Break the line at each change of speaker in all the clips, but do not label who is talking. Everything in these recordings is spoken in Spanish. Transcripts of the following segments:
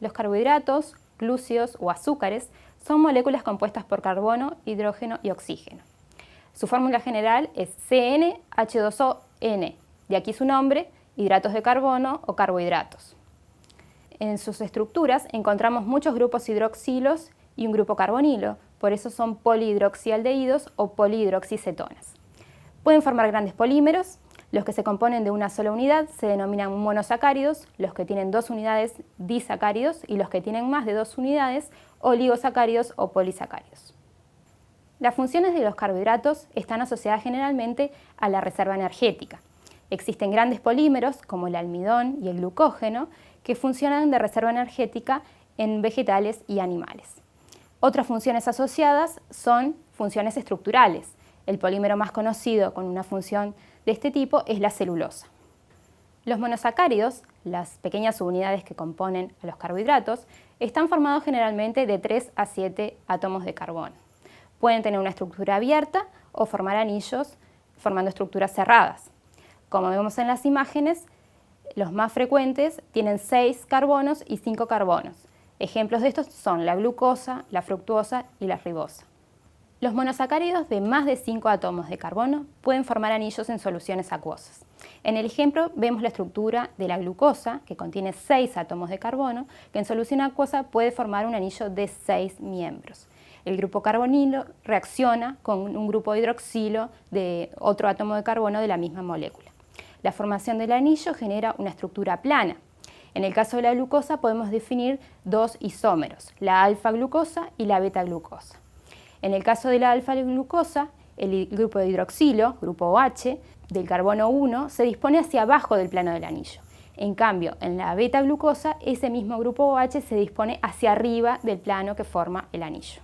Los carbohidratos, glúcidos o azúcares son moléculas compuestas por carbono, hidrógeno y oxígeno. Su fórmula general es CnH2ON, de aquí su nombre, hidratos de carbono o carbohidratos. En sus estructuras encontramos muchos grupos hidroxilos y un grupo carbonilo, por eso son polihidroxialdehídos o polihidroxicetonas. Pueden formar grandes polímeros. Los que se componen de una sola unidad se denominan monosacáridos, los que tienen 2 unidades disacáridos y los que tienen más de 2 unidades oligosacáridos o polisacáridos. Las funciones de los carbohidratos están asociadas generalmente a la reserva energética. Existen grandes polímeros como el almidón y el glucógeno que funcionan de reserva energética en vegetales y animales. Otras funciones asociadas son funciones estructurales. El polímero más conocido con una función de este tipo es la celulosa. Los monosacáridos, las pequeñas subunidades que componen a los carbohidratos, están formados generalmente de 3 a 7 átomos de carbono. Pueden tener una estructura abierta o formar anillos formando estructuras cerradas. Como vemos en las imágenes, los más frecuentes tienen 6 carbonos y 5 carbonos. Ejemplos de estos son la glucosa, la fructuosa y la ribosa. Los monosacáridos de más de 5 átomos de carbono pueden formar anillos en soluciones acuosas. En el ejemplo vemos la estructura de la glucosa, que contiene 6 átomos de carbono, que en solución acuosa puede formar un anillo de 6 miembros. El grupo carbonilo reacciona con un grupo hidroxilo de otro átomo de carbono de la misma molécula. La formación del anillo genera una estructura plana. En el caso de la glucosa podemos definir 2 isómeros, la alfa-glucosa y la beta-glucosa. En el caso de la alfa-glucosa, el grupo de hidroxilo, grupo OH, del carbono 1, se dispone hacia abajo del plano del anillo. En cambio, en la beta-glucosa, ese mismo grupo OH se dispone hacia arriba del plano que forma el anillo.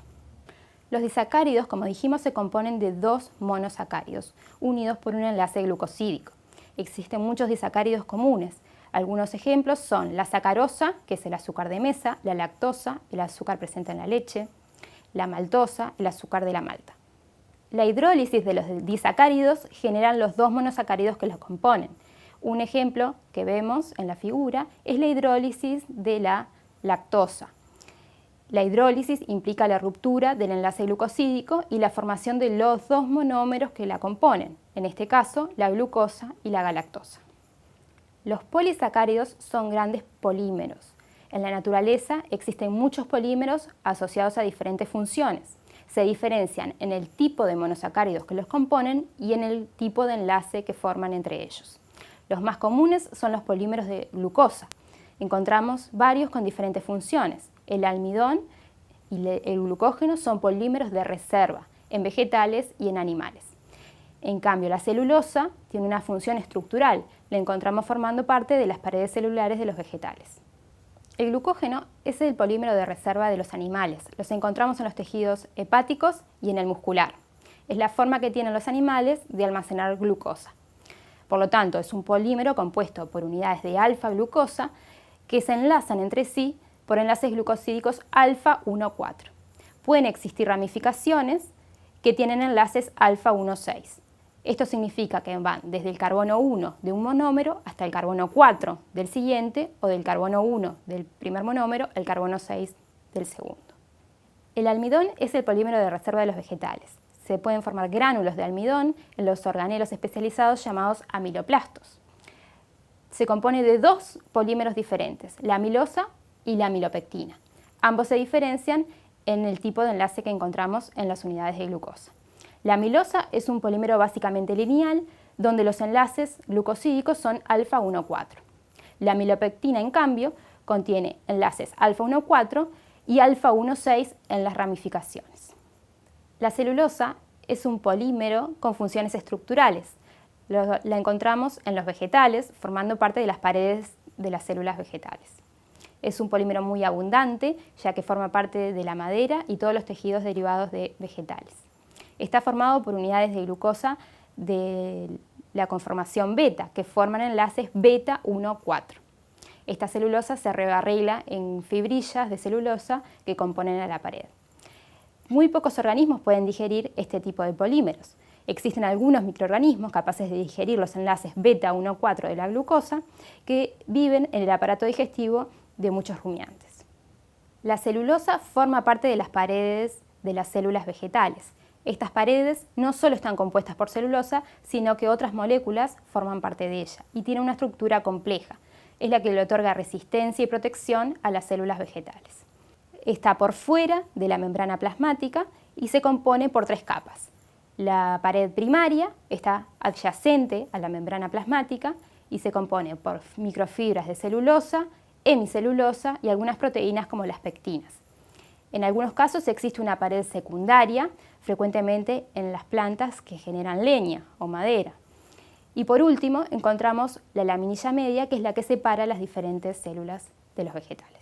Los disacáridos, como dijimos, se componen de 2 monosacáridos, unidos por un enlace glucosídico. Existen muchos disacáridos comunes. Algunos ejemplos son la sacarosa, que es el azúcar de mesa, la lactosa, el azúcar presente en la leche, la maltosa, el azúcar de la malta. La hidrólisis de los disacáridos generan los 2 monosacáridos que los componen. Un ejemplo que vemos en la figura es la hidrólisis de la lactosa. La hidrólisis implica la ruptura del enlace glucosídico y la formación de los 2 monómeros que la componen, en este caso la glucosa y la galactosa. Los polisacáridos son grandes polímeros. En la naturaleza existen muchos polímeros asociados a diferentes funciones. Se diferencian en el tipo de monosacáridos que los componen y en el tipo de enlace que forman entre ellos. Los más comunes son los polímeros de glucosa. Encontramos varios con diferentes funciones. El almidón y el glucógeno son polímeros de reserva en vegetales y en animales. En cambio, la celulosa tiene una función estructural. La encontramos formando parte de las paredes celulares de los vegetales. El glucógeno es el polímero de reserva de los animales. Los encontramos en los tejidos hepáticos y en el muscular. Es la forma que tienen los animales de almacenar glucosa. Por lo tanto, es un polímero compuesto por unidades de alfa-glucosa que se enlazan entre sí por enlaces glucosídicos alfa-1,4. Pueden existir ramificaciones que tienen enlaces alfa-1,6. Esto significa que van desde el carbono 1 de un monómero hasta el carbono 4 del siguiente o del carbono 1 del primer monómero al carbono 6 del segundo. El almidón es el polímero de reserva de los vegetales. Se pueden formar gránulos de almidón en los organelos especializados llamados amiloplastos. Se compone de 2 polímeros diferentes, la amilosa y la amilopectina. Ambos se diferencian en el tipo de enlace que encontramos en las unidades de glucosa. La amilosa es un polímero básicamente lineal, donde los enlaces glucosídicos son alfa-1,4. La amilopectina, en cambio, contiene enlaces alfa-1,4 y alfa-1,6 en las ramificaciones. La celulosa es un polímero con funciones estructurales. La encontramos en los vegetales, formando parte de las paredes de las células vegetales. Es un polímero muy abundante, ya que forma parte de la madera y todos los tejidos derivados de vegetales. Está formado por unidades de glucosa de la conformación beta, que forman enlaces beta-1,4. Esta celulosa se arregla en fibrillas de celulosa que componen a la pared. Muy pocos organismos pueden digerir este tipo de polímeros. Existen algunos microorganismos capaces de digerir los enlaces beta-1,4 de la glucosa que viven en el aparato digestivo de muchos rumiantes. La celulosa forma parte de las paredes de las células vegetales. Estas paredes no solo están compuestas por celulosa, sino que otras moléculas forman parte de ella y tiene una estructura compleja. Es la que le otorga resistencia y protección a las células vegetales. Está por fuera de la membrana plasmática y se compone por 3 capas. La pared primaria está adyacente a la membrana plasmática y se compone por microfibras de celulosa, hemicelulosa y algunas proteínas como las pectinas. En algunos casos existe una pared secundaria, frecuentemente en las plantas que generan leña o madera. Y por último encontramos la laminilla media, que es la que separa las diferentes células de los vegetales.